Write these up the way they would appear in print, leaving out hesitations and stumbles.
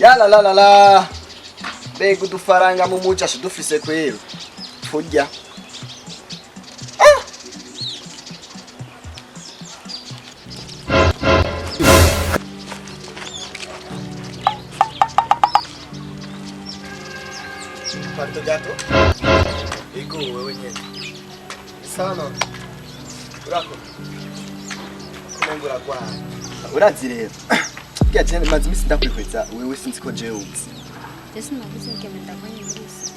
Ya la la la la. Bego udufaranga mu muca dufise kwero. Furya. Quanto gato? Ego wewe nyene. Sana. Urako. Kumengura kwa. Urazi rero. Bya cyane mazi imisi ndakwihweza wewe sinzi ko jewe uzi. Ese navuze ngo ndabonye muri isi.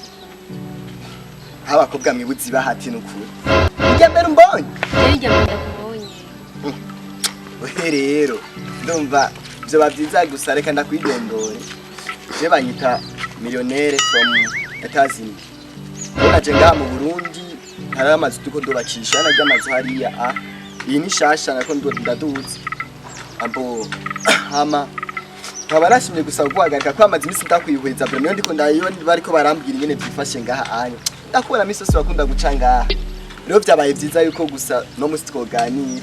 Abakobwa mwibuzi bahati n'ukuri. Ijya mbere mbonye. Ijya mbere ndakubonye. Ohe rero ndumva byo bavyiza gusa reka ndakwidondore. Je banyita millionnaire from Etazini. Naje ngaha mu Burundi hari amazi tuko ndubakisha na ry'amazi hariya a. Iyi ni shasha nako ndaduze. Abo hama tabarashimye gusa guhagarika ko amazi imisi ndakwihweza bro ndiko ndayibona bariko barambwira ingene byifashe ngaha anya ndakubona misosi bakunda guca ngaha rero byabaye byiza yuko gusa no musi twoganira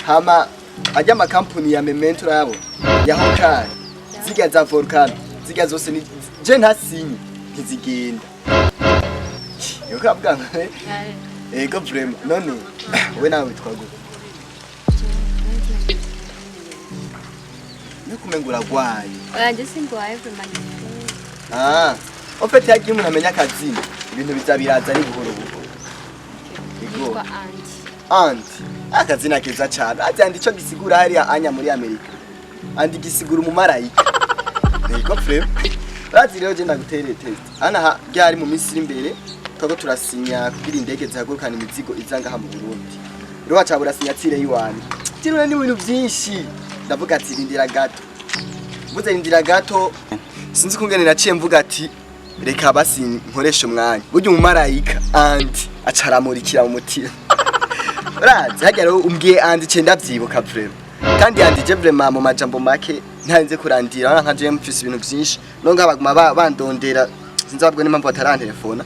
hama ajya ama company ya Memento yabo ya Hokari zigya za Volcano zigya zose ni je ntasinye ntizigenda yo kabwa ego vraiment none we nawe witwago Nikumengura gwaye. Oya singwaye Ofete yagiye umuntu amenya akazi ibintu bizabiraza ari buhoro buhoro. Ego. Anti. Akazina keza cyane. Ati ico gisigura hariya anya muri Amerika. Andi gisigura umumarayika. Ego frère. Bazi rero je ndagutereye test. Ana byari mu Misiri imbere twako turasinya kugira indege zihagurukana imizigo izanga ha mu Burundi. Rero wacabura signature yiwani. Tiruna ni ibintu byinshi. Ndavuga ati rindira gato. Buze rindira gato. Sinzi kungene naciye mvuga ati reka basi nkoresha umwanya. Burya umumarayika andi acaramurikira mu mutima. Urazi hajya rero umbwiye andi cenda vyibuka vraiment. Kandi andi je vraiment mu majambo make ntanze kurandira nka je mfise ibintu byinshi. No ngabaguma bandondera sinzababwe n'impamvu batarantelefona.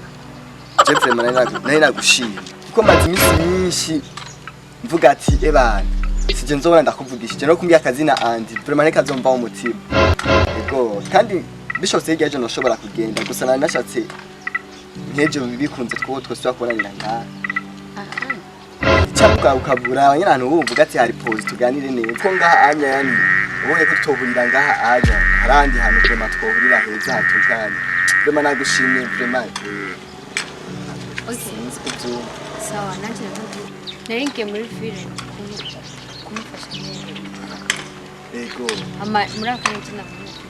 Je vraiment nari nagushira. Kuko mazi imisi myinshi mvuga ati ebana sije nzobona ndakuvugishije no kumbya akazina andi vraiment reka zomva mu mutima ego kandi bishose hirya ejo noshobora kugenda gusa nari nashatse nkeje bikunze twose twakoranira ngaha cyangwa ukabura abanyarantu bumvuga ati hari pause tuganire neza ko ngaha anya yani ubonye ko tutoburira ngaha anya harandi hantu vraiment twoburira heza hatunganye vraiment nagushimye vraiment Okay sawa nanje nari muri film kumufasha ego ama muri akarintina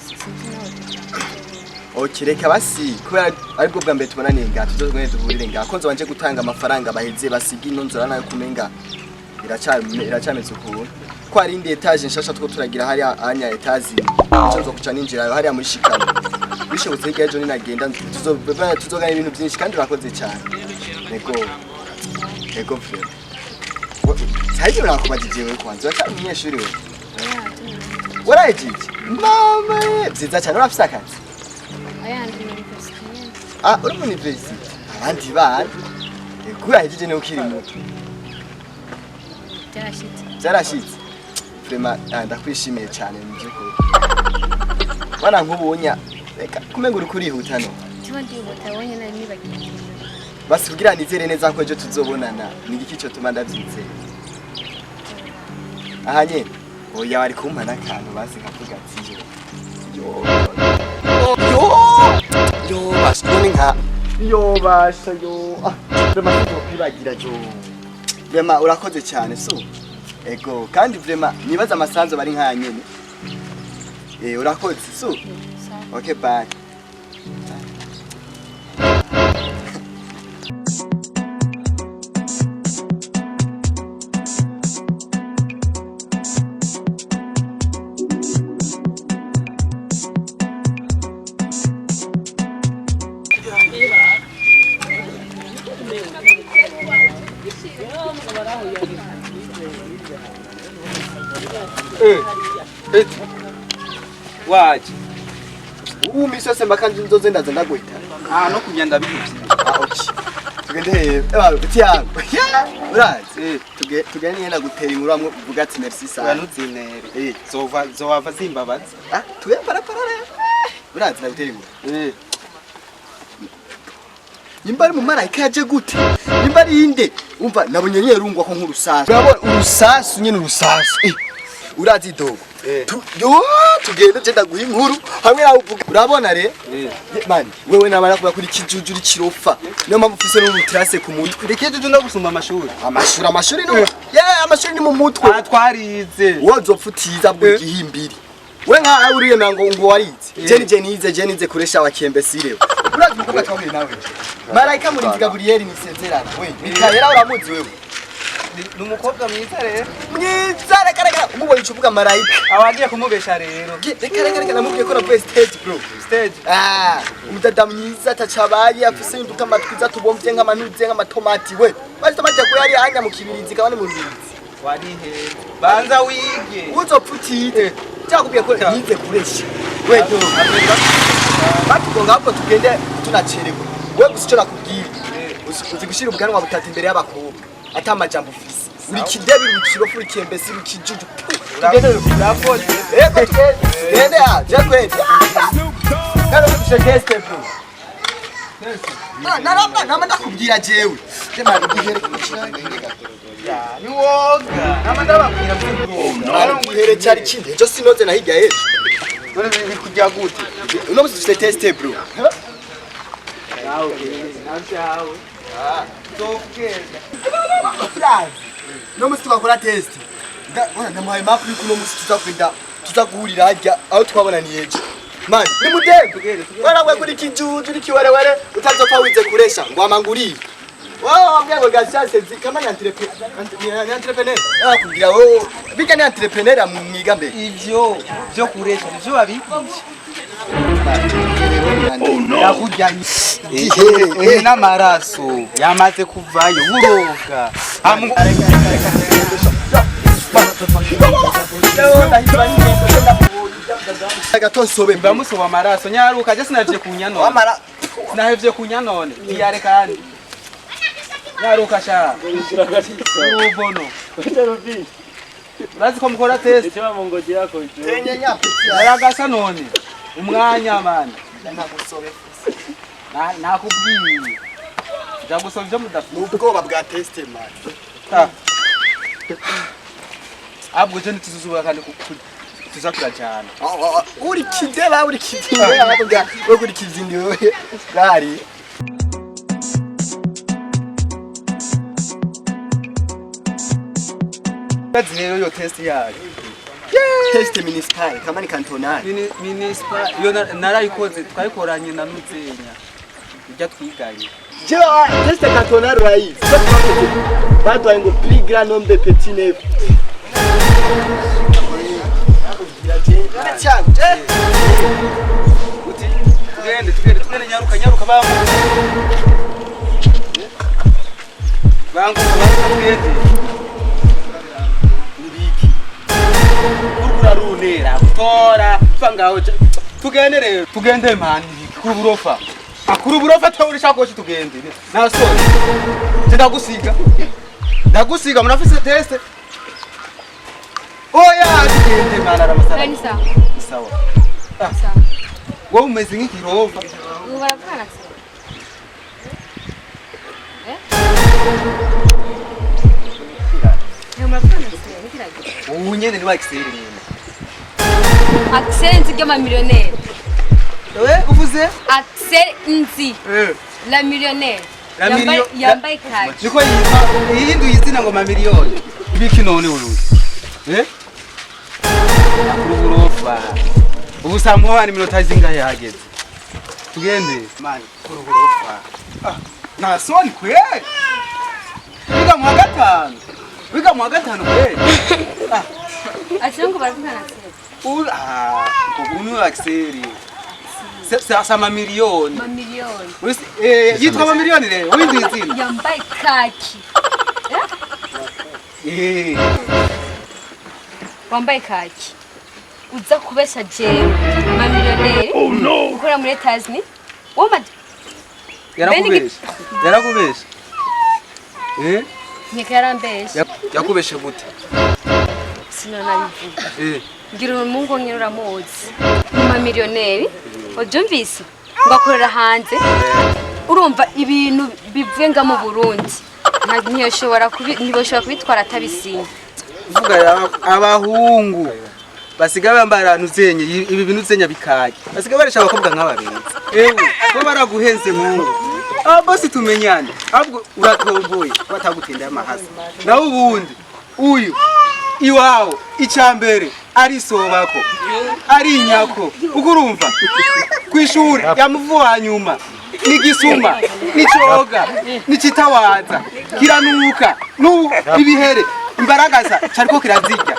sinzi nawe okireka basi kubera ariko bwa mbere tubona ninga tuzogwe duhurire nga konzo wanje gutanga amafaranga baheze basigi inonzora nayo kumenga iracameze ukuntu ko ari indi etage nshasha two turagira hari anya etazi cyo kuca ninjira hari muri shikano bishobotse hirya ejo ninagenda tuzogana ibintu byinshi kandi urakoze cyane ego frère Saidi unakubajije wewe kwanza wacha umunyeshuri wewe warayijije mama byiza cyane urafise akazi ndi university uri mu university abandi bana kurayijije ne ukiri muto Zarashitse vraiment ndakwishimiye cyane mu byukuri wana nkubunya reka kumenga uri kurihuta no tiba ndihuta wonye nari nibagiye basi kugira nizere neza ko ejo tuzobonana ni iki cyo tuma ndabyizeye aha nyene oya bari kumpa n'akantu basi nkavuga ati yo bashoni nka yo basha yo vraiment kwibagira yo vraiment urakoze cyane so ego kandi vraiment nibaza amasanzo bari nka nyene urakoze so okay bye Waje. Misose makanje nzoze ndaza ndaguhita. No kugenda bihuje. Okay. Tugende tiyango. Urazi tugende yenda gutera inkuru amwe uvuga ati merci sana. Uzinere. Zova zimbabaza. Tuye para. urazi nabitera inkuru nimba ari mu marayika yaje gute nimba ari inde umva nabonye nyerungwa ko nk'urusasu urabona urusasu nyine urusasu urazi dogo tugende je ndaguha inkuru hamwe nawe uvuga urabona re mani wewe namara kuba kuri kijuju rikirofa niyo mpamvu ufise n'ubutrase ku mutwe Ikijuju no gusumba amashuri amashuri no amashuri ni mu mutwe twarize wozopfutiza bwo gihimbiri we nka uriye ngo warize je nize kuresha wakembesire urazi mukobwa twabwiye nawe marayika muri Gabriel ni sezerana we Mikaela uramuzi wewe ni umukobwa mwiza rero mwiza reka umubonye ucuvuga marayika awagiye kumubesha rero reka namubwiye ko navuye stage bro stage umudada mwiza atacabaye afise imbuto amatwiza tubomvye nk'amanuze nk'amatomati we bari tomati ko yari anya mu kibirizi kabane mu rubizi warihe banza wige uzopfutite cyakubwiye ko nize kuresha we do batugonga hapo tugende tunacerewe we gusico nakubwiye uzi gushira ubwanwa butatu imbere y'abakobwa atamajambo ufise uri kidebi uri kirofu uri kembesi uri kijuju urakoze tugende kwende kana tushekeste bro nama ndakubwira jewe temani gihere ni woga nama ndababwira bro gihere cyari kindi ejo sinoze na hirya yejo none biri kujya gute uno musi dufite teste bro nawe tokeza no musi twakora test ndamuhaye mapu yuko uno musi tuzaguhurira hajya aho twabona ni ejo mani ni mudembe warawe kuri kijuju uri kiwerewere utazopfa wize kuresha ngo amangurire wambwiye ngo gasiase kama ni entrepreneur kugira wo biga ni entrepreneur mwiga mbe ivyo byo kuresha byo babigisha yakujyanye n'amaraso yamaze kuvayo buroga agatonsobe mba musoba amaraso nyaruka je sinavye kunyano amara sinahevye kunyanone iyare kandi nyaruka sha ubono urazi ko mukora test Icyo mungoje yako icyo. tenyenya aragasa none umwanya bana ntagusobe nakubwiye ndagusaba ibyo mudafite ubwoba bwa test man abwo je ntituzuba kandi tuzakura cyane uri kideba uri kidinga avuga we kuri kizindi wewe gari bazi rero yo test yayo test municipal kama ni cantonal municipal yo narayikoze twayikoranye na Nuzenya ijya twiganye je test cantonal rais batwaye ngo plus grand nombre de petits neufs tugende nyaruka bangu tugende ndiki kurura runera gutora fangaho tugende rero tugende mani kuburofa akuru burofa tawurisha ko tugende nasone ndagusiga munafise test oya tugende mara ramasara ni sawa sawa sawa wowe umeze nk'ikirova ubu baravugana se muravugana se ntikiragira ubu nyene ni waxeri nyene Axel nzi ry'amamiliyoneri uvuze Axel nzi la millionnaire yambaye kaki niko yitwa ihinduye izina ngo mamiliyoni ibiki none uruzi kuruburofa ubu saa moya n'iminota zingahe hageze tugende mani kuruburofa nta soni kweli wiga mu wa gatanu kweli Axel ngo baravugana se ubu ni Axel sa mamiliyoni mamiliyoni yitwa mamiliyoni rero uhinduye izina yambaye kaki wambaye kaki uza kubesha jewe mamiliyoneri ukora muri Etats-Unis woma yarakubesha nyeka yarambesha yakubeshe gute sinanabivuga ngira umungu nyine uramuzi umamiliyoneri wabyumvise ngo akorera hanze urumva ibintu bivenga mu Burundi ntiyoshobora kubitwara atabisinye vuga abahungu basigaye bambara nuzenye ibi bintu zenya bikaye basigaye barisha abakobwa nk'ababenzi ko baraguhenze nk'ubu bosi tumenyane ahubwo uratomboye batagutenda amahasa nawe ubundi uyu iwawe icambere ari sobako ari nyako ugurumva kwishuri yamuvuha nyuma nigisuma nicoga nicitawaza kiranuka ibihere imbaragaza cyariko kirazijya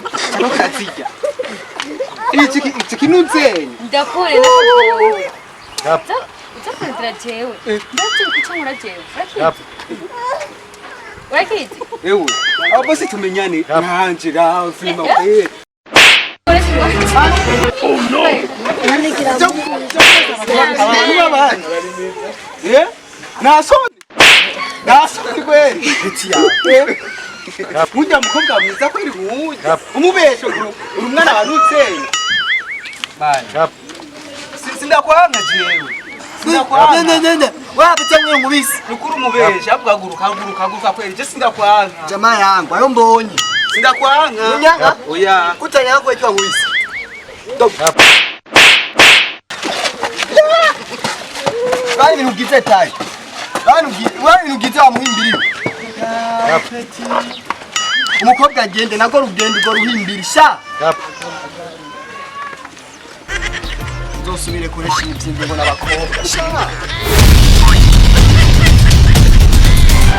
iki kinuzenya ndakore nawe uzakurira jewe ndetse ucamura jewe urakiti ewe abo se tumenyane nanje raho filima kwe Oh no! Nasoni kweli. Mujya mukobwa mwiza kweli muja. Umubesho urumwana wanutsenye. Bana. Sindakwanga jewe. Sindakwanga. Nene. Wapita mwe mubisi. Rukuru mubesha avugaguruka kweli. Je sindakwanga. Jamaa yangu ayo mbonye. Sindakwanga. Unyanga? Oya. Kutanya yako ikiwa mubisi. Stop. Bani nugize tayi. Bani nugize wa muhimbiri. Umukobwa agende nako rugende go ruhimbiri sha. Uzosubire kuresha ibitsinze ngo nabakobwa sha.